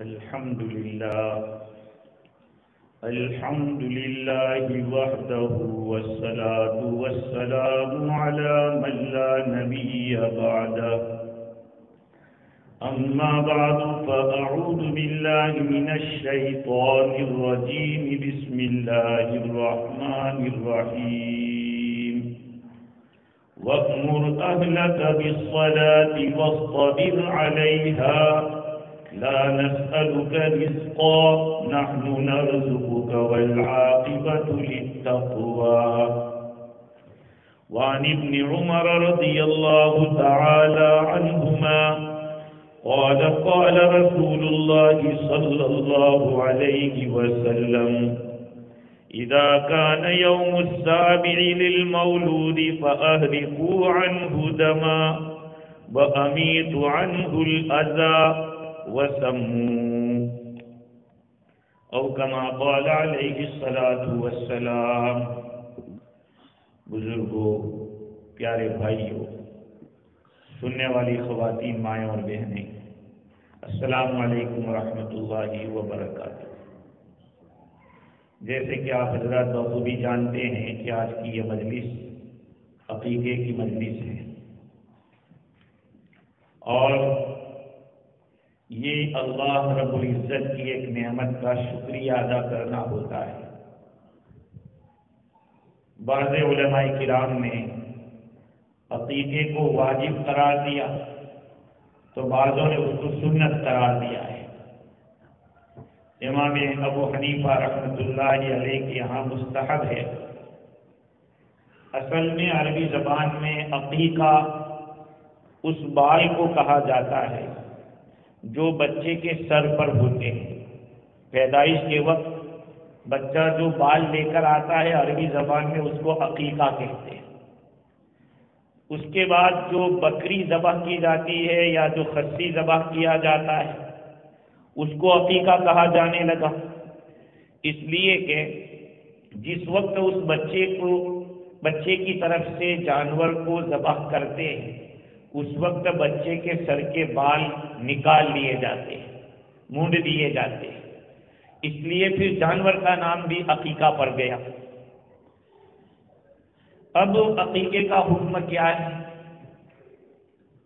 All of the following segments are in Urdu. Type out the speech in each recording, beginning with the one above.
الحمد لله وحده والصلاة والسلام على من لا نبي بعده أما بعد فأعوذ بالله من الشيطان الرجيم بسم الله الرحمن الرحيم وأمر أهلك بالصلاة واصطبر عليها لا نسألك رزقا نحن نرزقك والعاقبة للتقوى وعن ابن عمر رضي الله تعالى عنهما قال قال رسول الله صلى الله عليه وسلم إذا كان يوم السابع للمولود فأهرقوا عنه دما وأميتوا عنه الأذى وسموا او كما قال علیہ الصلاۃ والسلام۔ بزرگوں، پیارے بھائیوں، سننے والی خواتین، مائیں اور بہنیں، السلام علیکم ورحمۃ اللہ وبرکاتہ۔ جیسے کہ آپ حضرات بخوبی جانتے ہیں کہ آج کی یہ مجلس عقیقے کی مجلس ہے، اور یہ اللہ رب العزت کی ایک نعمت کا شکریہ ادا کرنا ہوتا ہے۔ بعض علماء کرام نے عقیقے کو واجب قرار دیا تو بعضوں نے اس کو سنت قرار دیا ہے۔ امام ابو حنیفہ رحمۃ اللہ علیہ کے یہاں مستحب ہے۔ اصل میں عربی زبان میں عقیقہ اس بال کو کہا جاتا ہے جو بچے کے سر پر ہوتے ہیں۔ پیدائش کے وقت بچہ جو بال لے کر آتا ہے، عربی زبان میں اس کو عقیقہ کہتے ہیں۔ اس کے بعد جو بکری ذبح کی جاتی ہے یا جو خصی ذبح کیا جاتا ہے اس کو عقیقہ کہا جانے لگا، اس لیے کہ جس وقت اس بچے کی طرف سے جانور کو ذبح کرتے ہیں اس وقت بچے کے سر کے بال نکال لیے جاتے ہیں، مونڈ دیے جاتے ہیں، اس لیے پھر جانور کا نام بھی عقیقہ پڑ گیا۔ اب عقیقے کا حکم کیا ہے؟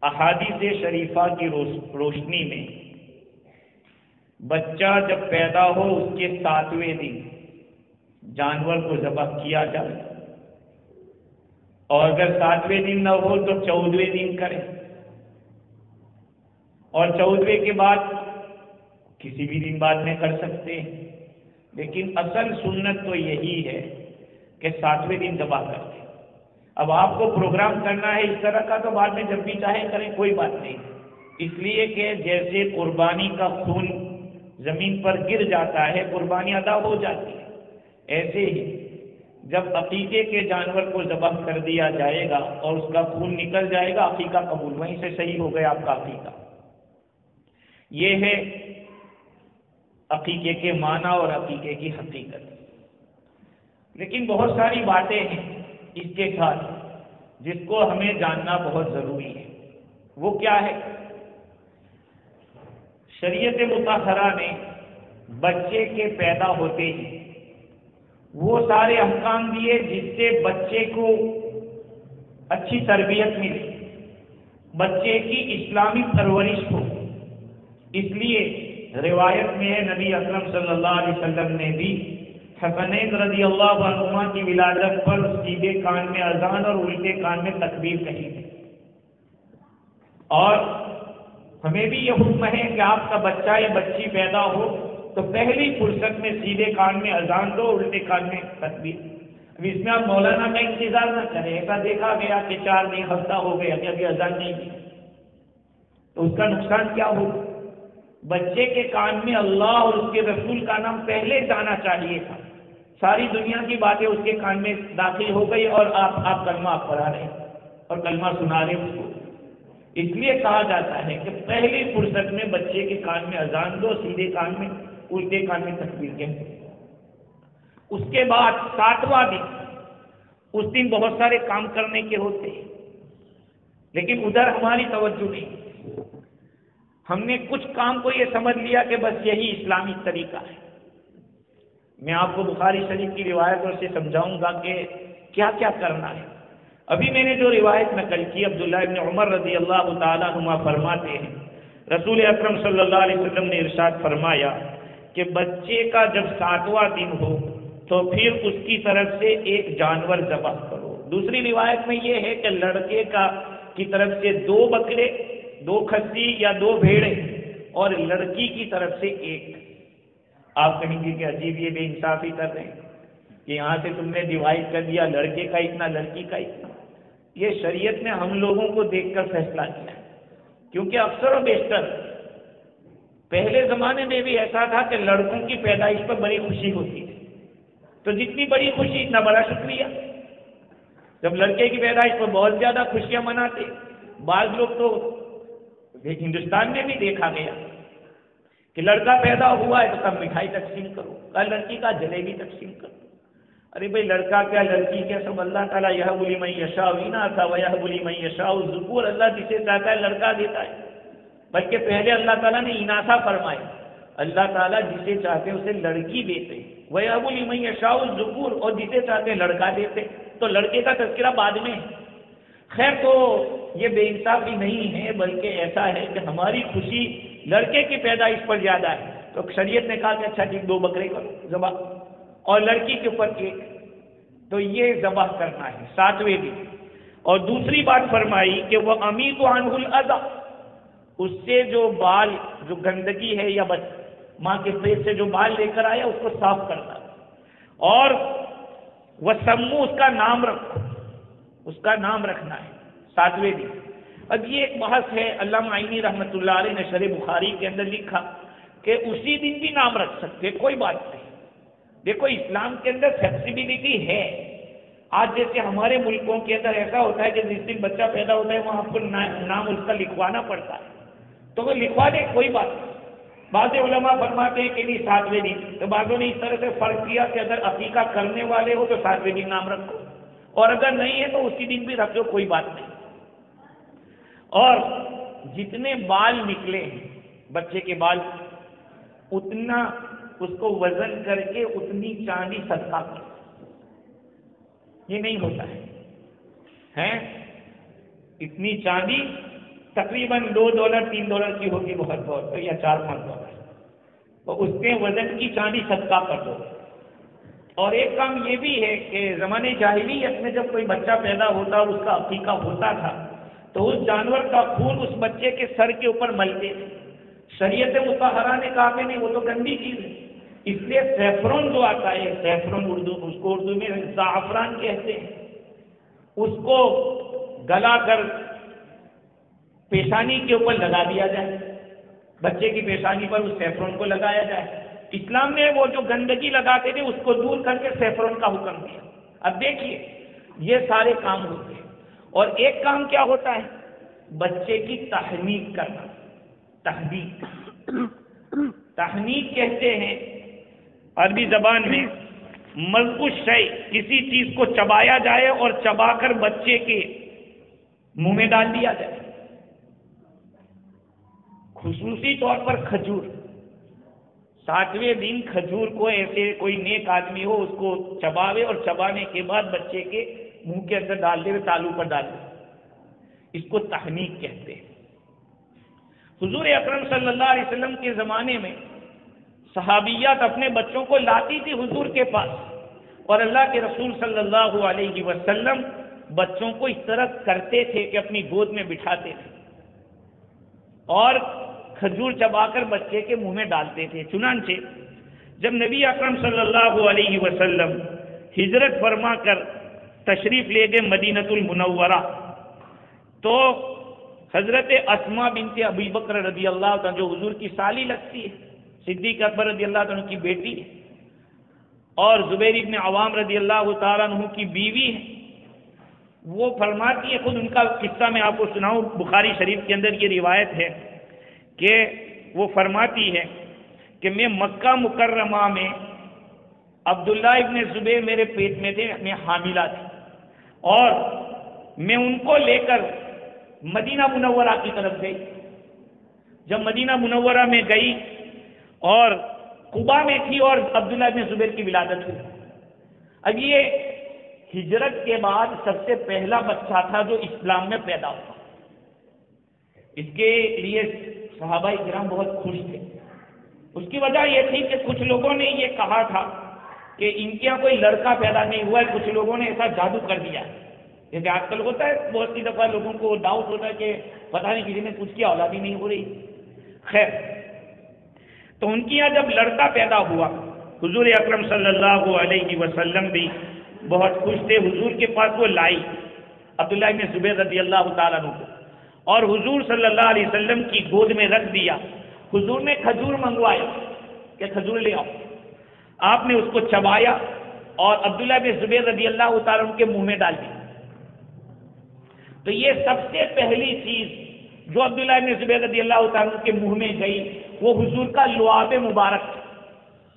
احادیث شریفہ کی روشنی میں بچہ جب پیدا ہو اس کے 7ویں دن جانور کو ذبح کیا جائے، اور اگر 7ویں دن نہ ہو تو 14ویں دن کرے، اور 14ویں کے بعد کسی بھی دن بعد میں کر سکتے ہیں، لیکن اصل سنت تو یہی ہے کہ 7ویں دن ذبح کرتے۔ اب آپ کو پروگرام کرنا ہے اس طرح کا تو بعد میں جب بھی چاہیں کریں، کوئی بات نہیں، اس لیے کہ جیسے قربانی کا خون زمین پر گر جاتا ہے قربانی ادا ہو جاتی ہے، ایسے ہی جب عقیقے کے جانور کو ذبح کر دیا جائے گا اور اس کا خون نکل جائے گا، عقیقہ قبول، وہیں سے صحیح ہو گیا آپ کا عقیقہ۔ یہ ہے عقیقے کے معنی اور عقیقے کی حقیقت۔ لیکن بہت ساری باتیں ہیں اس کے ساتھ جس کو ہمیں جاننا بہت ضروری ہے۔ وہ کیا ہے؟ شریعت مطہرہ نے بچے کے پیدا ہوتے ہی وہ سارے احکام دیے جس سے بچے کو اچھی تربیت ملے، بچے کی اسلامی پرورش ہو۔ اس لیے روایت میں ہے نبی اکرم صلی اللہ علیہ وسلم نے بھی حسنین رضی اللہ عنہما کی ولادت پر سیدھے کان میں اذان اور الٹے کان میں تکبیر کہی تھی، اور ہمیں بھی یہ حکم ہے کہ آپ کا بچہ یا بچی پیدا ہو تو پہلی فرصت میں سیدھے کان میں اذان دو، الٹے کان میں تکبیر۔ اب اس میں آپ مولانا کا انتظار نہ کریں، ایسا دیکھا گیا کہ 4 دن ہفتہ ہو گیا ابھی اذان نہیں دی تو اس کا نقصان کیا ہوگا؟ بچے کے کان میں اللہ اور اس کے رسول کا نام پہلے جانا چاہیے تھا، ساری دنیا کی باتیں اس کے کان میں داخل ہو گئی اور آپ کلمہ پڑھا رہے اور کلمہ سنا رہے اس کو۔ اس لیے کہا جاتا ہے کہ پہلی فرصت میں بچے کے کان میں اذان دو، سیدھے کان میں الٹے کان میں تکبیر کہتے۔ اس کے بعد 7واں دن، اس دن بہت سارے کام کرنے کے ہوتے ہیں، لیکن ادھر ہماری توجہ نہیں۔ ہم نے کچھ کام کو یہ سمجھ لیا کہ بس یہی اسلامی طریقہ ہے۔ میں آپ کو بخاری شریف کی روایتوں سے سمجھاؤں گا کہ کیا کیا کرنا ہے۔ ابھی میں نے جو روایت نقل کی، عبداللہ ابن عمر رضی اللہ تعالیٰ عنہ فرماتے ہیں رسول اکرم صلی اللہ علیہ وسلم نے ارشاد فرمایا کہ بچے کا جب 7واں دن ہو تو پھر اس کی طرف سے ایک جانور ذبح کرو۔ دوسری روایت میں یہ ہے کہ لڑکے کی طرف سے 2 بکرے، 2 کھسی یا 2 بھیڑے، اور لڑکی کی طرف سے 1۔ آپ کہیں گے کہ عجیب، یہ بے انصافی کر رہے ہیں کہ یہاں سے تم نے ڈیوائڈ کر دیا، لڑکے کا اتنا، لڑکی کا اتنا۔ یہ شریعت نے ہم لوگوں کو دیکھ کر فیصلہ کیا ہے، کیونکہ اکثر و بیشتر پہلے زمانے میں بھی ایسا تھا کہ لڑکوں کی پیدائش پر بڑی خوشی ہوتی تھی، تو جتنی بڑی خوشی اتنا بڑا شکریہ۔ جب لڑکے کی پیدائش پر بہت زیادہ خوشیاں مناتے، بعض لوگ تو ہندوستان میں بھی دیکھا گیا کہ لڑکا پیدا ہوا ہے تو کب مٹھائی تقسیم کرو، کل لڑکی کا جلیبی تقسیم کرو۔ ارے بھائی لڑکا کیا لڑکی کیا، سب اللہ تعالیٰ یہب لمن یشاء اناثا ویہب لمن یشاء الذکور، اللہ جسے چاہتا ہے لڑکا دیتا ہے، بلکہ پہلے اللہ تعالیٰ نے اناثا فرمایا، اللہ تعالیٰ جسے چاہتے ہیں اسے لڑکی دیتے، ویہب لمن یشاء الذکور، اور جسے چاہتے ہیں لڑکا دیتے، تو لڑکے کا تذکرہ بعد میں۔ خیر، تو یہ بے انصافی نہیں ہے، بلکہ ایسا ہے کہ ہماری خوشی لڑکے کی پیدائش پر زیادہ ہے، تو شریعت نے کہا کہ اچھا ٹھیک 2 بکرے کرو ذبح، اور لڑکی کے اوپر 1، تو یہ ذبح کرنا ہے 7ویں دن۔ اور دوسری بات فرمائی کہ وہ امیت عنہ الاذى، اس سے جو بال، جو گندگی ہے یا ماں کے پیٹ سے جو بال لے کر آیا اس کو صاف کرنا، اور وہ سمو، اس کا نام رکھو، اس کا نام رکھنا ہے 7ویں دن۔ اب یہ ایک بحث ہے، علامہ عینی رحمۃ اللہ علیہ نے شرح بخاری کے اندر لکھا کہ اسی دن بھی نام رکھ سکتے، کوئی بات نہیں۔ دیکھو اسلام کے اندر فلیکسیبلٹی ہے۔ آج جیسے ہمارے ملکوں کے اندر ایسا ہوتا ہے کہ جس دن بچہ پیدا ہوتا ہے وہاں آپ کو نام اس کا لکھوانا پڑتا ہے، تو وہ لکھوا دے، کوئی بات نہیں۔ بعض علماء فرماتے ہیں کہ نہیں 7ویں دن، تو بعضوں نے اس طرح سے فرق کیا کہ اگر عقیقہ کرنے والے ہو تو 7ویں دن نام رکھو، اور اگر نہیں ہے تو اسی دن بھی رکھ دو، کوئی بات نہیں۔ اور جتنے بال نکلے ہیں بچے کے بال، اتنا اس کو وزن کر کے اتنی چاندی صدقہ کرو۔ یہ نہیں ہوتا ہے، اتنی چاندی تقریباً $2 $3 کی ہوگی بہت بہت، یا $4-5، تو اس کے وزن کی چاندی صدقہ کر دو۔ اور ایک کام یہ بھی ہے کہ زمانے جاہلیت میں جب کوئی بچہ پیدا ہوتا اور اس کا عقیقہ ہوتا تھا تو اس جانور کا خون اس بچے کے سر کے اوپر ملتے تھے۔ شریعت مطہرہ نے کہا کہ نہیں، وہ تو گندی چیز ہے، اس لیے سیفرون جو آتا ہے، سیفرون اس کو اردو میں زعفران کہتے ہیں، اس کو گلا کر پیشانی کے اوپر لگا دیا جائے، بچے کی پیشانی پر اس سیفرون کو لگایا جائے۔ اسلام نے وہ جو گندگی لگاتے تھے اس کو دور کر کے سیفرون کا حکم دیا۔ اب دیکھیے یہ سارے کام ہوتے ہیں، اور ایک کام کیا ہوتا ہے، بچے کی تحنیک کرنا۔ تحنیک کہتے ہیں عربی زبان میں مضغ الشیء، کسی چیز کو چبایا جائے اور چبا کر بچے کے منہ میں ڈال دیا جائے۔ خصوصی طور پر کھجور، 7ویں دن کھجور کو ایسے کوئی نیک آدمی ہو اس کو چباوے، اور چبانے کے بعد بچے کے منہ کے اندر ڈال دے، تالو پر ڈال دے، اس کو تحنیک کہتے ہیں۔ حضور اکرم صلی اللہ علیہ وسلم کے زمانے میں صحابیات اپنے بچوں کو لاتی تھی حضور کے پاس، اور اللہ کے رسول صلی اللہ علیہ وسلم بچوں کو اس طرح کرتے تھے کہ اپنی گود میں بٹھاتے تھے اور کھجور چبا کر بچے کے منہ میں ڈالتے تھے۔ چنانچہ جب نبی اکرم صلی اللہ علیہ وسلم ہجرت فرما کر تشریف لے گئے مدینۃ المنورہ، تو حضرت اسماء بنت ابی بکر رضی اللہ عنہ، جو حضور کی سالی لگتی ہے، صدیق اکبر رضی اللہ عنہ کی بیٹی ہے، اور زبیر ابن عوام رضی اللہ تعالیٰ عنہ کی بیوی ہے، وہ فرماتی ہے، خود ان کا قصہ میں آپ کو سناؤں، بخاری شریف کے اندر یہ روایت ہے کہ وہ فرماتی ہے کہ میں مکہ مکرمہ میں عبداللہ ابن زبیر میرے پیٹ میں تھے، میں حاملہ تھی، اور میں ان کو لے کر مدینہ منورہ کی طرف گئی، جب مدینہ منورہ میں گئی اور قبا میں تھی اور عبداللہ بن زبیر کی ولادت ہوئی. اب یہ ہجرت کے بعد سب سے پہلا بچہ تھا جو اسلام میں پیدا ہوا. اس کے لیے صحابہ کرام بہت خوش تھے. اس کی وجہ یہ تھی کہ کچھ لوگوں نے یہ کہا تھا کہ ان کے یہاں کوئی لڑکا پیدا نہیں ہوا ہے, کچھ لوگوں نے ایسا جادو کر دیا. جیسے آج کل ہوتا ہے, بہت سی دفعہ لوگوں کو ڈاؤٹ ہوتا ہے کہ پتہ نہیں کسی نے کچھ کیا, اولاد ہی نہیں ہو رہی. خیر, تو ان کے یہاں جب لڑکا پیدا ہوا, حضور اکرم صلی اللہ علیہ وسلم بھی بہت خوش تھے. حضور کے پاس وہ لائی عبداللہ بن زبیر رضی اللہ تعالیٰ عنہ کو, اور حضور صلی اللہ علیہ وسلم کی گود میں رکھ دیا. حضور نے کھجور منگوایا کہ کھجور لے آؤ. آپ نے اس کو چبایا اور عبداللہ بن زبیر رضی اللہ تعالیٰ عنہ کے منہ میں ڈال دی. تو یہ سب سے پہلی چیز جو عبداللہ بن زبیر رضی اللہ تعالیٰ عنہ کے منہ میں گئی وہ حضور کا لعاب مبارک.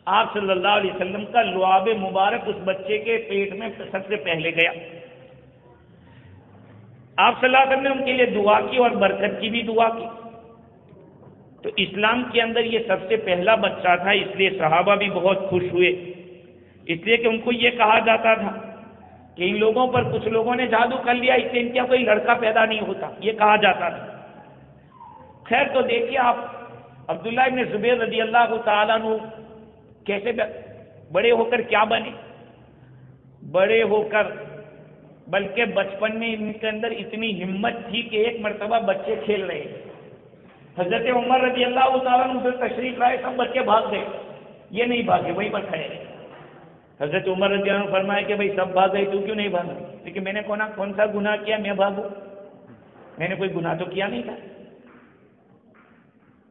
آپ صلی اللہ علیہ وسلم کا لعاب مبارک اس بچے کے پیٹ میں سب سے پہلے گیا. آپ صلی اللہ علیہ وسلم نے ان کے لیے دعا کی اور برکت کی بھی دعا کی. تو اسلام کے اندر یہ سب سے پہلا بچہ تھا, اس لیے صحابہ بھی بہت خوش ہوئے. اس لیے کہ ان کو یہ کہا جاتا تھا کہ ان لوگوں پر کچھ لوگوں نے جادو کر لیا, اس سے ان کا کوئی لڑکا پیدا نہیں ہوتا, یہ کہا جاتا تھا. خیر, تو دیکھیے آپ عبداللہ بن زبیر رضی اللہ تعالیٰ عنہ کیسے بڑے ہو کر کیا بنے. بڑے ہو کر بلکہ بچپن میں ان کے اندر اتنی ہمت تھی کہ ایک مرتبہ بچے کھیل رہے, حضرت عمر رضی اللہ تعالیٰ عنہ پھر تشریف لائے, سب بچے بھاگ گئے, یہ نہیں بھاگے, وہیں پر کھڑے رہے. حضرت عمر رضی اللہ عنہ فرمائے کہ بھائی سب بھاگ گئے, تو کیوں نہیں بھاگا؟ لیکن میں نے کون سا گناہ کیا میں بھاگوں؟ میں نے کوئی گناہ تو کیا نہیں تھا,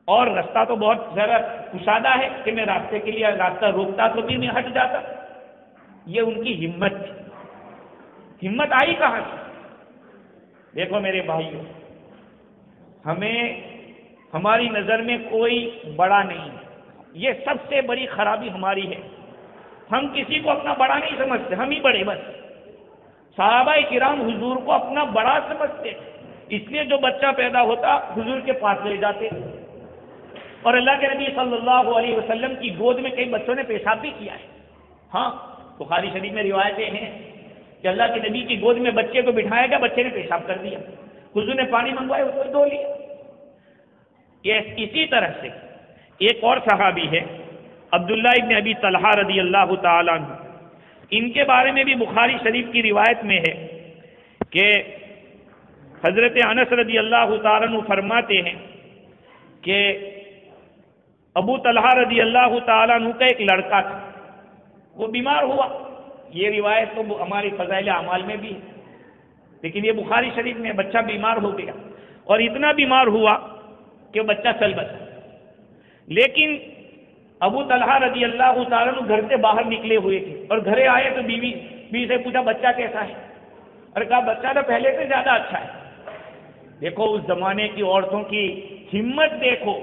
اور راستہ تو بہت ذرا کشادہ ہے کہ میں راستے کے لیے راستہ روکتا تو بھی میں ہٹ جاتا. یہ ان کی ہمت تھی. ہمت آئی کہاں سے؟ دیکھو میرے بھائیوں, ہماری نظر میں کوئی بڑا نہیں ہے. یہ سب سے بڑی خرابی ہماری ہے. ہم کسی کو اپنا بڑا نہیں سمجھتے, ہم ہی بڑے بس. صحابہ کرام حضور کو اپنا بڑا سمجھتے, اس لیے جو بچہ پیدا ہوتا حضور کے پاس لے جاتے. اور اللہ کے نبی صلی اللہ علیہ وسلم کی گود میں کئی بچوں نے پیشاب بھی کیا ہے. ہاں, بخاری شریف میں روایتیں ہیں کہ اللہ کے نبی کی گود میں بچے کو بٹھایا گیا, بچے نے پیشاب کر دیا, حضور نے پانی منگوایا, اس کو دھو لیا. اسی طرح سے ایک اور صحابی ہے عبداللہ ابن ابی طلحہ رضی اللہ تعالیٰ عنہ. ان کے بارے میں بھی بخاری شریف کی روایت میں ہے کہ حضرت انس رضی اللہ تعالیٰ عنہ فرماتے ہیں کہ ابو طلحہ رضی اللہ تعالیٰ عنہ کا ایک لڑکا تھا, وہ بیمار ہوا. یہ روایت تو ہماری فضائل اعمال میں بھی ہے, لیکن یہ بخاری شریف میں بچہ بیمار ہو گیا, اور اتنا بیمار ہوا کہ بچہ چل بچا. لیکن ابو طلحہ رضی اللہ تعالیٰ عنہ گھر سے باہر نکلے ہوئے تھے, اور گھر آئے تو بیوی سے پوچھا بچہ کیسا ہے, اور کہا بچہ تو پہلے سے زیادہ اچھا ہے. دیکھو اس زمانے کی عورتوں کی ہمت دیکھو,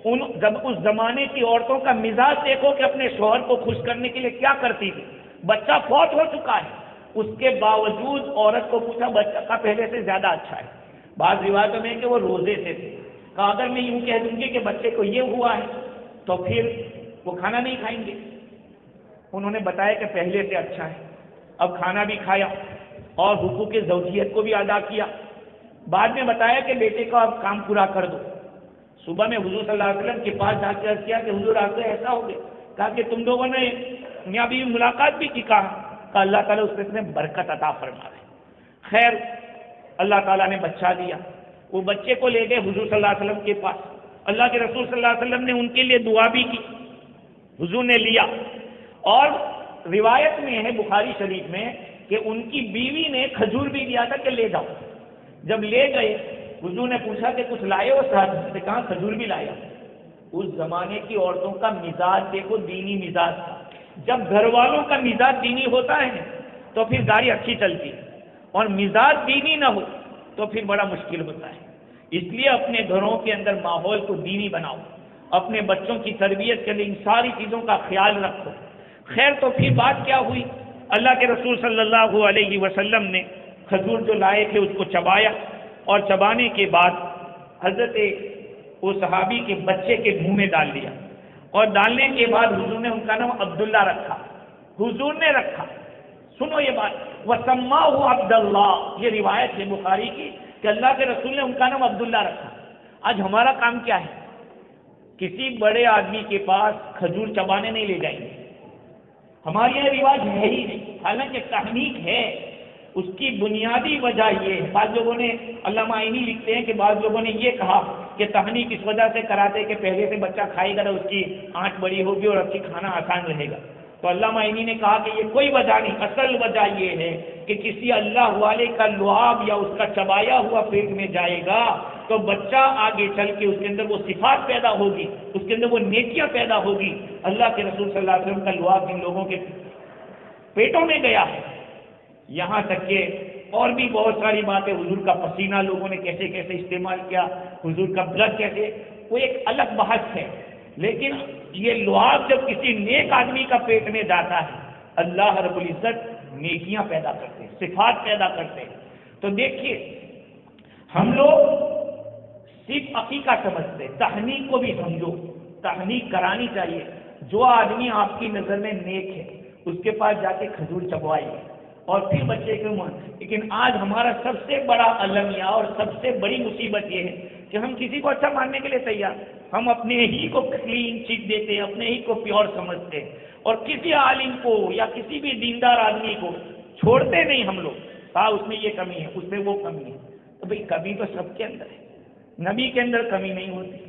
اس زمانے کی عورتوں کا مزاج دیکھو کہ اپنے شوہر کو خوش کرنے کے لیے کیا کرتی تھی. بچہ فوت ہو چکا ہے, اس کے باوجود عورت کو پوچھا بچہ کا پہلے سے زیادہ اچھا ہے. بعض روایتوں میں کہ وہ روزے سے تھے. کہا اگر میں یوں کہہ دوں گی کہ بچے کو یہ ہوا ہے تو پھر وہ کھانا نہیں کھائیں گے. انہوں نے بتایا کہ پہلے سے اچھا ہے. اب کھانا بھی کھایا اور حقوق زوجیت کو بھی ادا کیا. بعد میں بتایا کہ بیٹے کا اب کام پورا کر دو. صبح میں حضور صلی اللہ علیہ وسلم کے پاس جا کے عرض کیا کہ حضور آپ سے ایسا ہو گیا. کہا کہ تم لوگوں نے میاں بیوی ملاقات بھی کی. کہا اللہ تعالیٰ اس میں برکت عطا فرما رہے. خیر, اللہ تعالیٰ نے بچہ دیا. وہ بچے کو لے گئے حضور صلی اللہ علیہ وسلم کے پاس. اللہ کے رسول صلی اللہ علیہ وسلم نے ان کے لیے دعا بھی کی. حضور نے لیا, اور روایت میں ہے بخاری شریف میں کہ ان کی بیوی نے کھجور بھی دیا تھا کہ لے جاؤ. جب لے گئے حضور نے پوچھا کہ کچھ لائے ہو ساتھ سے, کہا کھجور بھی لایا. اس زمانے کی عورتوں کا مزاج دیکھو, دینی مزاج تھا. جب گھر والوں کا مزاج دینی ہوتا ہے تو پھر گاڑی اچھی چلتی, اور مزاج دینی نہ ہو تو پھر بڑا مشکل ہوتا ہے. اس لیے اپنے گھروں کے اندر ماحول کو دینی بناؤ, اپنے بچوں کی تربیت کے لیے ان ساری چیزوں کا خیال رکھو. خیر, تو پھر بات کیا ہوئی, اللہ کے رسول صلی اللہ علیہ وسلم نے کھجور جو لائے تھے اس کو چبایا, اور چبانے کے بعد حضرت وہ صحابی کے بچے کے منہ میں ڈال دیا، اور ڈالنے کے بعد حضور نے ان کا نام عبداللہ رکھا، حضور نے رکھا۔ سنو یہ بات، وَسَمَّاهُ عَبْدَاللَّہ، یہ روایت ہے بخاری کی کہ اللہ کے رسول نے ان کا نام عبداللہ رکھا۔ آج ہمارا کام کیا ہے؟ کسی بڑے آدمی کے پاس کھجور چبانے نہیں لے جائیں گے، ہمارے یہاں رواج ہے ہی نہیں، حالانکہ تحنیک ہے۔ اس کی بنیادی وجہ یہ ہے، بعض لوگوں نے، علامہ عینی لکھتے ہیں کہ بعض لوگوں نے یہ کہا کہ تحنیک اس وجہ سے کراتے کہ پہلے سے بچہ کھائے گا تو اس کی آنکھ بڑی ہوگی اور اچھی کھانا آسان رہے گا۔ تو علامہ عینی نے کہا کہ یہ کوئی وجہ نہیں، اصل وجہ یہ ہے کہ کسی اللہ والے کا لعاب یا اس کا چبایا ہوا پیٹ میں جائے گا تو بچہ آگے چل کے اس کے اندر وہ صفات پیدا ہوگی، اس کے اندر وہ نیکیاں پیدا ہوگی۔ اللہ کے رسول صلی اللہ علیہ وسلم کا لعاب جن لوگوں کے پیٹوں میں گیا ہے، یہاں تک کہ اور بھی بہت ساری باتیں، حضور کا پسینہ لوگوں نے کیسے کیسے استعمال کیا، حضور کا بلڈ کیسے، وہ ایک الگ بحث ہے۔ لیکن یہ لعاب جب کسی نیک آدمی کا پیٹ میں جاتا ہے، اللہ رب العزت نیکیاں پیدا کرتے ہیں، صفات پیدا کرتے ہیں۔ تو دیکھیے، ہم لوگ صرف عقیقہ سمجھتے ہیں، تحنیک کو بھی سمجھو، تحنیک کرانی چاہیے۔ جو آدمی آپ کی نظر میں نیک ہے اس کے پاس جا کے کھجور چبوائیے اور پھر بچے کے منہ۔ لیکن آج ہمارا سب سے بڑا المیہ اور سب سے بڑی مصیبت یہ ہے کہ ہم کسی کو اچھا ماننے کے لیے تیار، ہم اپنے ہی کو کلین چیٹ دیتے ہیں، اپنے ہی کو پیور سمجھتے ہیں، اور کسی عالم کو یا کسی بھی دیندار آدمی کو چھوڑتے نہیں ہم لوگ۔ کہا اس میں یہ کمی ہے، اس میں وہ کمی ہے، تو بھئی کمی تو سب کے اندر ہے، نبی کے اندر کمی نہیں ہوتی۔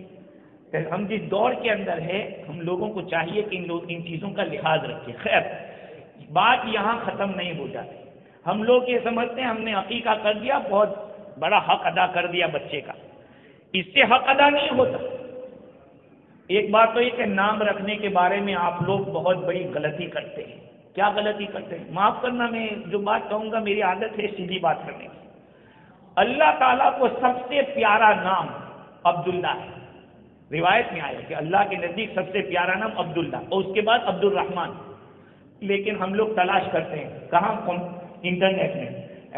ہم جس دور کے اندر ہے، ہم لوگوں کو چاہیے کہ ان چیزوں کا لحاظ رکھیں۔ خیر، بات یہاں ختم نہیں ہو جاتی۔ ہم لوگ یہ سمجھتے ہیں ہم نے عقیقہ کر دیا، بہت بڑا حق ادا کر دیا بچے کا، اس سے حق ادا نہیں ہوتا۔ ایک بات تو یہ کہ نام رکھنے کے بارے میں آپ لوگ بہت بڑی غلطی کرتے ہیں۔ کیا غلطی کرتے ہیں؟ معاف کرنا، میں جو بات کہوں گا میری عادت ہے سیدھی بات کرنے کی۔ اللہ تعالیٰ کو سب سے پیارا نام عبداللہ ہے، روایت میں آیا کہ اللہ کے نزدیک سب سے پیارا نام عبداللہ، اور اس کے بعد عبد الرحمن۔ لیکن ہم لوگ تلاش کرتے ہیں کہاں؟ انٹرنیٹ میں۔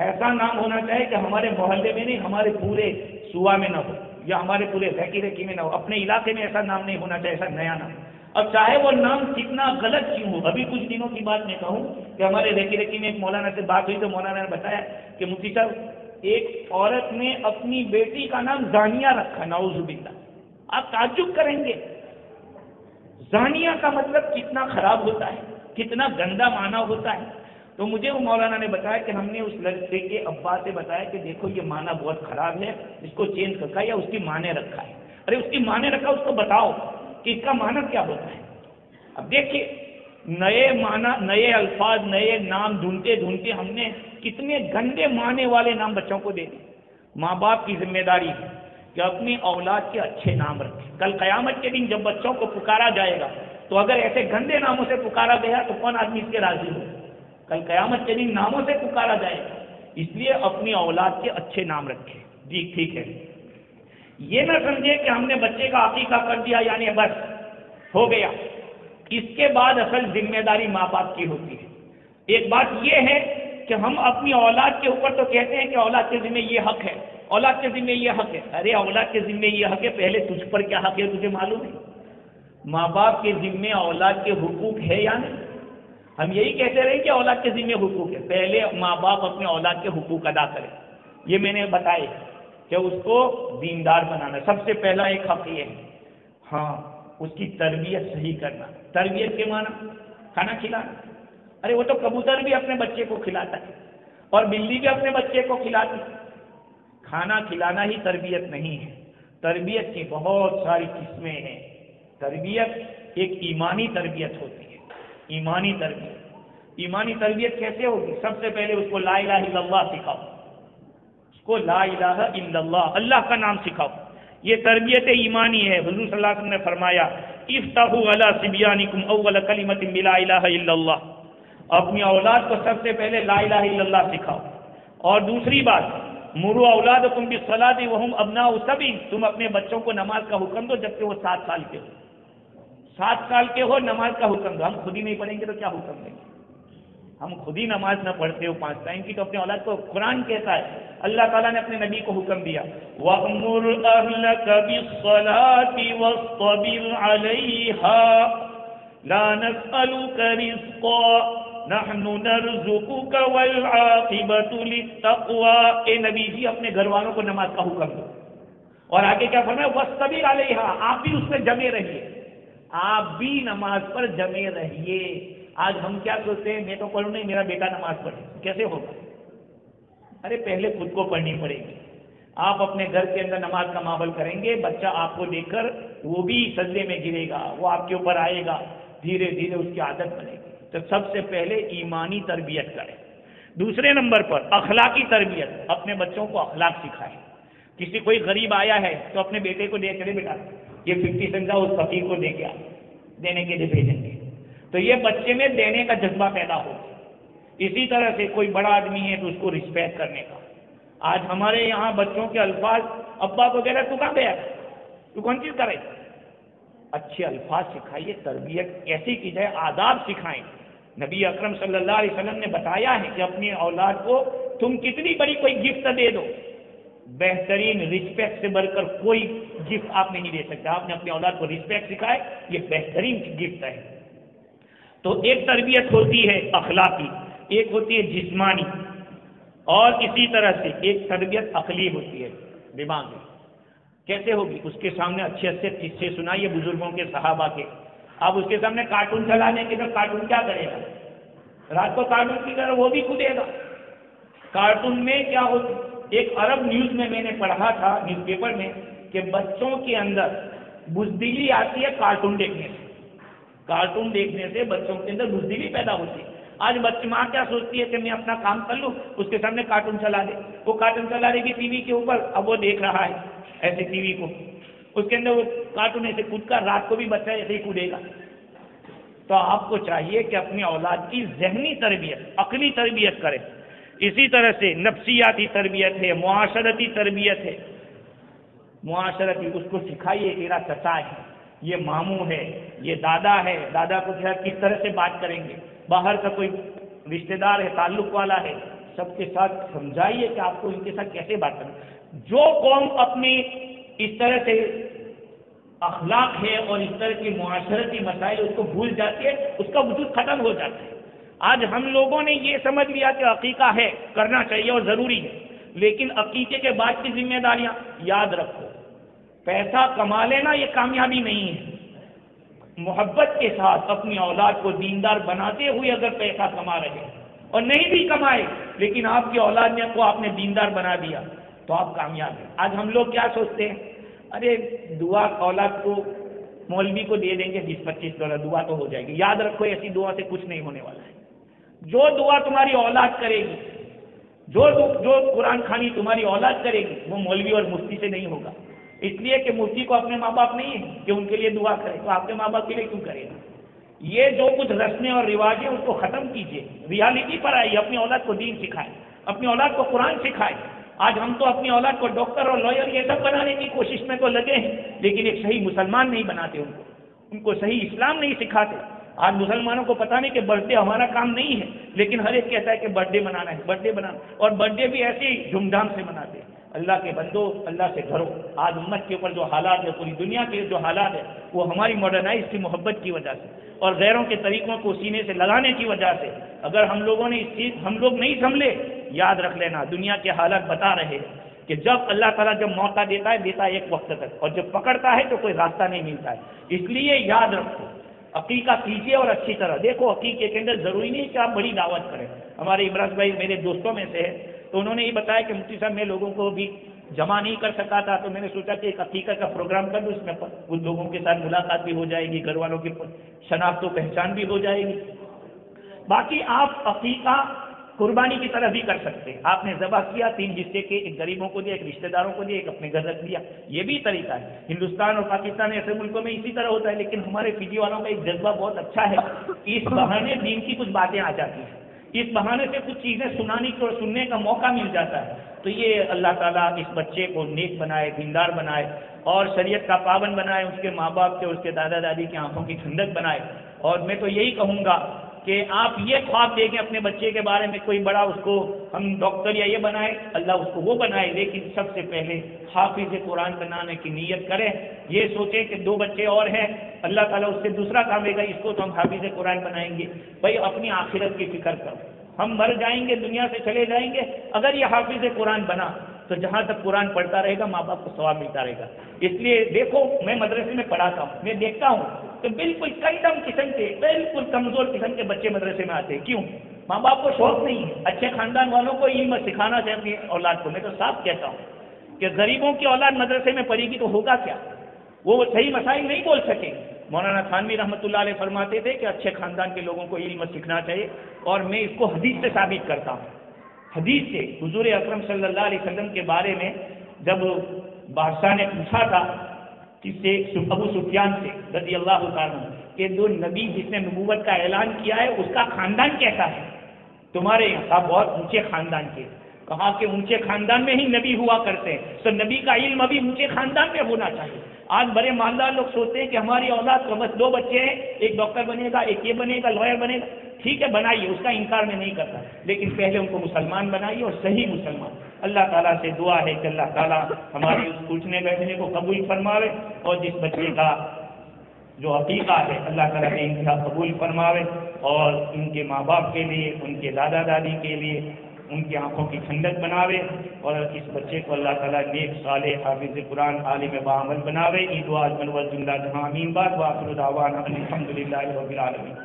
ایسا نام ہونا چاہیے کہ ہمارے محلے میں نہیں، ہمارے پورے صوبہ میں نہ ہو، یا ہمارے پورے ریکی میں نہ ہو، اپنے علاقے میں ایسا نام نہیں ہونا چاہیے، ایسا نیا نام۔ اب چاہے وہ نام کتنا غلط کیوں ہو۔ ابھی کچھ دنوں کی بات میں کہوں کہ ہمارے ریکی میں ایک مولانا سے بات ہوئی تو مولانا نے بتایا کہ مفتی صاحب، ایک عورت نے اپنی بیٹی کا نام زانیہ رکھا، نعوذ باللہ۔ آپ تعجب کریں گے، زانیہ کا مطلب کتنا خراب ہوتا ہے، کتنا گندا معنی ہوتا ہے۔ تو مجھے وہ مولانا نے بتایا کہ ہم نے اس لڑکے کے ابا سے بتایا کہ دیکھو یہ معنی بہت خراب ہے، اس کو چینج رکھا یا اس کی ماں نے رکھا ہے۔ ارے اس کی ماں نے رکھا، اس کو بتاؤ کہ اس کا معنی کیا ہوتا ہے۔ اب دیکھیے، نئے معنی، نئے الفاظ، نئے نام ڈھونڈتے ڈھونڈتے ہم نے کتنے گندے معنی والے نام بچوں کو دے دیے۔ ماں باپ کی ذمہ داری ہے کہ اپنی اولاد کے اچھے نام رکھیں۔ کل قیامت کے دن جب بچوں کو پکارا جائے گا تو اگر ایسے گندے ناموں سے پکارا گیا تو کون آدمی اس کے راضی ہو؟ کل قیامت کے دن ناموں سے پکارا جائے گا، اس لیے اپنی اولاد کے اچھے نام رکھیں۔ جی ٹھیک ہے، یہ نہ سمجھے کہ ہم نے بچے کا عقیقہ کر دیا یعنی بس ہو گیا۔ اس کے بعد اصل ذمہ داری ماں باپ کی ہوتی ہے۔ ایک بات یہ ہے کہ ہم اپنی اولاد کے اوپر تو کہتے ہیں کہ اولاد کے ذمہ یہ حق ہے، اولاد کے ذمہ یہ حق ہے۔ ارے اولاد کے ذمہ یہ حق ہے، پہلے تجھ پر کیا حق ہے تجھے معلوم ہے؟ ماں باپ کے ذمہ اولاد کے حقوق ہے یا نہیں؟ ہم یہی کہتے رہے کہ اولاد کے ذمہ حقوق ہے، پہلے ماں باپ اپنے اولاد کے حقوق ادا کریں۔ یہ میں نے بتایا کہ اس کو دیندار بنانا سب سے پہلا ایک حق یہ ہے۔ ہاں، اس کی تربیت صحیح کرنا۔ تربیت کے معنی کھانا کھلانا۔ ارے وہ تو کبوتر بھی اپنے بچے کو کھلاتا ہے اور بلی بھی اپنے بچے کو کھلاتی ہے۔ کھانا کھلانا ہی تربیت نہیں ہے، تربیت کی بہت ساری قسمیں ہیں۔ تربیت ایک ایمانی تربیت ہوتی ہے، ایمانی تربیت۔ ایمانی تربیت کیسے ہوگی؟ سب سے پہلے اس کو لا الہ الا اللہ سکھاؤ، اس کو لا الہ الا اللہ، اللہ کا نام سکھاؤ۔ یہ تربیت ایمانی ہے۔ حضور صلی اللہ علیہ وسلم نے فرمایا افتحوا علی صبیانکم اول کلمۃ بلا الہ الا اللہ، اپنی اولاد کو سب سے پہلے لا الہ الا اللہ سکھاؤ۔ اور دوسری بات، مروا اولادکم بالصلاۃ وهم ابناء سبع، تم اپنے بچوں کو نماز کا حکم دو جبکہ وہ 7 سال کے ہو۔ 7 سال کے ہو نماز کا حکم دو۔ ہم خود ہی نہیں پڑھیں گے تو کیا حکم دیں گے؟ ہم خود ہی نماز نہ پڑھتے ہو 5 ٹائم کی، تو اپنے اولاد کو قرآن کہتا ہے، اللہ تعالیٰ نے اپنے نبی کو حکم دیا وَأْمُرْ أَهْلَكَ بِالصَّلَاةِ وَاصْطَبِرْ عَلَيْهَا لَا نَسْأَلُكَ رِزْقًا نَحْنُ نَرْزُقُكَ وَالْعَاقِبَةُ لِلتَّقْوَىٰ۔ اے نبی جی اپنے گھر والوں کو نماز کا حکم دو، اور آگے کیا فرمایا وَاصْطَبِرْ عَلَيْهَا، آپ بھی اس میں جمے رہیے، آپ بھی نماز پر جمے رہیے۔ آج ہم کیا سوچتے ہیں میں تو پڑھوں نہیں، میرا بیٹا نماز پڑھے، کیسے ہوگا؟ ارے پہلے خود کو پڑھنی پڑے گی۔ آپ اپنے گھر کے اندر نماز کا ماحول کریں گے، بچہ آپ کو دیکھ کر وہ بھی سجدے میں گرے گا، وہ آپ کے اوپر آئے گا، دھیرے دھیرے اس کی عادت بنے گی۔ تو سب سے پہلے ایمانی تربیت کریں۔ دوسرے نمبر پر اخلاقی تربیت، اپنے بچوں کو اخلاق سکھائیں۔ کسی کوئی غریب آیا ہے تو اپنے بیٹے کو دے چلے بیٹا یہ 50 سنجا اس فقیر کو دے کے آ، دینے کے لیے بھیجیں گے، تو یہ بچے میں دینے کا جذبہ پیدا ہو۔ اسی طرح سے کوئی بڑا آدمی ہے تو اس کو رسپیکٹ کرنے کا۔ آج ہمارے یہاں بچوں کے الفاظ ابا وغیرہ تو کہاں گیا، تو کون چیز کرے؟ اچھے الفاظ سکھائیے، تربیت ایسی کی جائے، آداب سکھائیں۔ نبی اکرم صلی اللہ علیہ وسلم نے بتایا ہے کہ اپنی اولاد کو تم کتنی بڑی کوئی گفٹ دے دو، بہترین رسپیکٹ سے بڑھ کر کوئی گفٹ آپ نہیں دے سکتے۔ آپ نے اپنی اولاد کو رسپیکٹ سکھائے، یہ بہترین گفٹ ہے۔ تو ایک تربیت ہوتی ہے اخلاقی، ایک ہوتی ہے جسمانی، اور اسی طرح سے ایک تربیت عقلی ہوتی ہے دماغی۔ کیسے ہوگی؟ اس کے سامنے اچھے اچھے قصے سنائیے بزرگوں کے، صحابہ کے۔ اب اس کے سامنے کارٹون چلانے کے تو کارٹون کیا کرے گا؟ رات کو کارٹون کی طرح وہ بھی کودے گا۔ کارٹون میں کیا ہوتی؟ ایک عرب نیوز میں نے پڑھا تھا نیوز پیپر میں کہ بچوں کے اندر بزدلی آتی ہے کارٹون دیکھنے سے۔ کارٹون دیکھنے سے بچوں کے اندر بزدلی پیدا ہوتی ہے۔ آج بچے ماں کیا سوچتی ہے کہ میں اپنا کام کر لوں، اس کے سامنے کارٹون چلا دے، وہ کارٹون چلا دے گی ٹی وی کے اوپر، اب وہ دیکھ رہا ہے ایسے ٹی وی کو، اس کے اندر وہ کارٹون ایسے کود کر رات کو بھی بچہ ایسے ہی کودے گا۔ تو آپ کو چاہیے کہ اپنی اولاد کی ذہنی تربیت، عقلی تربیت کریں۔ اسی طرح سے نفسیاتی تربیت ہے، معاشرتی تربیت ہے۔ معاشرتی اس کو سکھائیے میرا چچا ہے، یہ ماموں ہے، یہ دادا ہے، دادا کو کس طرح سے بات کریں گے، باہر کا کوئی رشتہ دار ہے، تعلق والا ہے، سب کے ساتھ سمجھائیے کہ آپ کو ان کے ساتھ کیسے بات کریں۔ جو قوم اپنی اس طرح سے اخلاق ہے اور اس طرح کی معاشرتی مسائل اس کو بھول جاتی ہے، اس کا وجود ختم ہو جاتا ہے۔ آج ہم لوگوں نے یہ سمجھ لیا کہ عقیقہ ہے، کرنا چاہیے اور ضروری ہے، لیکن عقیقے کے بعد کی ذمہ داریاں یاد رکھو۔ پیسہ کما لینا یہ کامیابی نہیں ہے، محبت کے ساتھ اپنی اولاد کو دیندار بناتے ہوئے اگر پیسہ کما رہے اور نہیں بھی کمائے لیکن آپ کی اولاد نے کو آپ نے دیندار بنا دیا تو آپ کامیاب ہیں۔ آج ہم لوگ کیا سوچتے ہیں، ارے دعا اولاد کو مولوی کو دے دیں گے $20-25 دعا تو ہو جائے گی۔ یاد رکھو ایسی دعا سے کچھ نہیں ہونے والا ہے۔ جو دعا تمہاری اولاد کرے گی، جو قرآن خوانی تمہاری اولاد کرے گی، وہ مولوی اور مفتی سے نہیں ہوگا۔ اس لیے کہ مفتی کو اپنے ماں باپ نہیں ہے کہ ان کے لیے دعا کرے، تو آپ کے ماں باپ کے لیے کیوں کرے گا؟ یہ جو کچھ رسمیں اور رواج ہیں اس کو ختم کیجیے، ریالٹی پر آئیے، اپنی اولاد کو دین سکھائیں، اپنی اولاد کو قرآن سکھائیں۔ آج ہم تو اپنی اولاد کو ڈاکٹر اور لائر یہ سب بنانے کی کوشش میں تو لگے ہیں، لیکن ایک صحیح مسلمان نہیں بناتے ان کو صحیح اسلام نہیں سکھاتے۔ آج مسلمانوں کو پتہ نہیں کہ برتھ ڈے ہمارا کام نہیں ہے، لیکن ہر ایک کہتا ہے کہ برتھ ڈے منانا ہے، برتھ ڈے بنانا، اور برتھ ڈے بھی ایسے ہی دھوم دھام سے مناتے ہیں۔ اللہ کے بندو، اللہ سے ڈرو۔ آج امت کے اوپر جو حالات ہے، پوری دنیا کے جو حالات ہے، وہ ہماری ماڈرنائز کی محبت کی وجہ سے اور غیروں کے طریقوں کو سینے سے لگانے کی وجہ سے۔ اگر ہم لوگوں نے اس چیز ہم لوگ نہیں سنبھلے، یاد رکھ لینا دنیا کے حالات بتا رہے ہیں کہ جب اللہ تعالیٰ جب موقع دیتا ہے ایک وقت تک، اور جب پکڑتا ہے تو کوئی راستہ نہیں ملتا ہے۔ اس لیے یاد رکھو، عقیقہ کیجیے اور اچھی طرح دیکھو۔ عقیقے کے اندر ضروری نہیں کہ آپ بڑی دعوت کریں۔ ہمارے ابراز بھائی میرے دوستوں میں سے ہے، تو انہوں نے یہ بتایا کہ مفتی صاحب میں لوگوں کو بھی جمع نہیں کر سکا تھا، تو میں نے سوچا کہ ایک عقیقہ کا پروگرام کر دوں، اس میں ان لوگوں کے ساتھ ملاقات بھی ہو جائے گی، گھر والوں کی شناخت و پہچان بھی ہو جائے گی۔ باقی آپ عقیقہ قربانی کی طرح بھی کر سکتے ہیں۔ آپ نے ذبح کیا 3 حصے کے، ایک غریبوں کو دیا، ایک رشتہ داروں کو دیا، ایک اپنے گھر رکھ دیا، یہ بھی طریقہ ہے۔ ہندوستان اور پاکستان ایسے ملکوں میں اسی طرح ہوتا ہے، لیکن ہمارے فجی والوں کا ایک جذبہ بہت اچھا ہے، اس بہانے دین کی کچھ باتیں آ جاتی ہیں، اس بہانے سے کچھ چیزیں سنانے کی اور سننے کا موقع مل جاتا ہے۔ تو یہ اللہ تعالیٰ اس بچے کو نیک بنائے، دیندار بنائے اور شریعت کا پابند بنائے، اس کے ماں باپ کے، اس کے دادا دادی کی آنکھوں کی ٹھنڈک بنائے۔ اور میں تو یہی کہوں گا کہ کہ آپ یہ خواب دیکھیں اپنے بچے کے بارے میں کوئی بڑا اس کو ہم ڈاکٹر یا یہ بنائے، اللہ اس کو وہ بنائے، لیکن سب سے پہلے حافظ قرآن بنانے کی نیت کریں. یہ سوچیں کہ 2 بچے اور ہیں، اللہ تعالیٰ اس سے دوسرا کام لے گا، اس کو تو ہم حافظ قرآن بنائیں گے. بھائی اپنی آخرت کی فکر کرو، ہم مر جائیں گے، دنیا سے چلے جائیں گے، اگر یہ حافظ قرآن بنا تو جہاں تک قرآن پڑھتا رہے گا ماں باپ کو ثواب ملتا رہے گا. اس لیے دیکھو میں مدرسے میں پڑھاتا ہوں، میں دیکھتا ہوں تو بالکل کنڈم قسم کے، بالکل کمزور قسم کے بچے مدرسے میں آتے ہیں. کیوں؟ ماں باپ کو شوق نہیں ہے. اچھے خاندان والوں کو علم سکھانا چاہیے اپنی اولاد کو. میں تو صاف کہتا ہوں کہ غریبوں کی اولاد مدرسے میں پڑھے گی تو ہوگا کیا؟ وہ صحیح مسائل نہیں بول سکے. مولانا تھانوی رحمۃ اللہ علیہ فرماتے تھے کہ اچھے خاندان کے لوگوں کو علم سیکھنا چاہیے، اور میں اس کو حدیث سے ثابت کرتا ہوں. حدیث سے حضور اکرم صلی اللہ علیہ وسلم کے بارے میں جب بادشاہ نے پوچھا تھا کس سے؟ ابو سفیان سے رضی اللہ تعالیٰ عنہ، کہ جو نبی جس نے نبوت کا اعلان کیا ہے اس کا خاندان کیسا ہے؟ تمہارے یہاں بہت اونچے خاندان کے. کہا کہ اونچے خاندان میں ہی نبی ہوا کرتے ہیں، تو نبی کا علم ابھی اونچے خاندان میں ہونا چاہیے. آج بڑے مالدار لوگ سوچتے ہیں کہ ہماری اولاد کو بس 2 بچے ہیں، ایک ڈاکٹر بنے گا، ایک یہ بنے گا، لائر بنے گا. ٹھیک ہے بنائیے، اس کا انکار میں نہیں کرتا، لیکن پہلے ان کو مسلمان بنائیے، اور صحیح مسلمان. اللہ تعالیٰ سے دعا ہے کہ اللہ تعالیٰ ہماری اس اٹھنے بیٹھنے کو قبول فرماوے، اور جس بچے کا جو عقیقہ ہے اللہ تعالیٰ نے ان کا قبول فرماوے، اور ان کے ماں باپ کے لیے، ان کے دادا دادی کے لیے ان کی آنکھوں کی ٹھنڈک بناوے، اور اس بچے کو اللہ تعالیٰ نیک صالح حافظ قرآن عالم بعمل بناوے. عید و اجمل و زندہ جہاں امین باد. وآخر دعوانا الحمد للہ رب العالمین.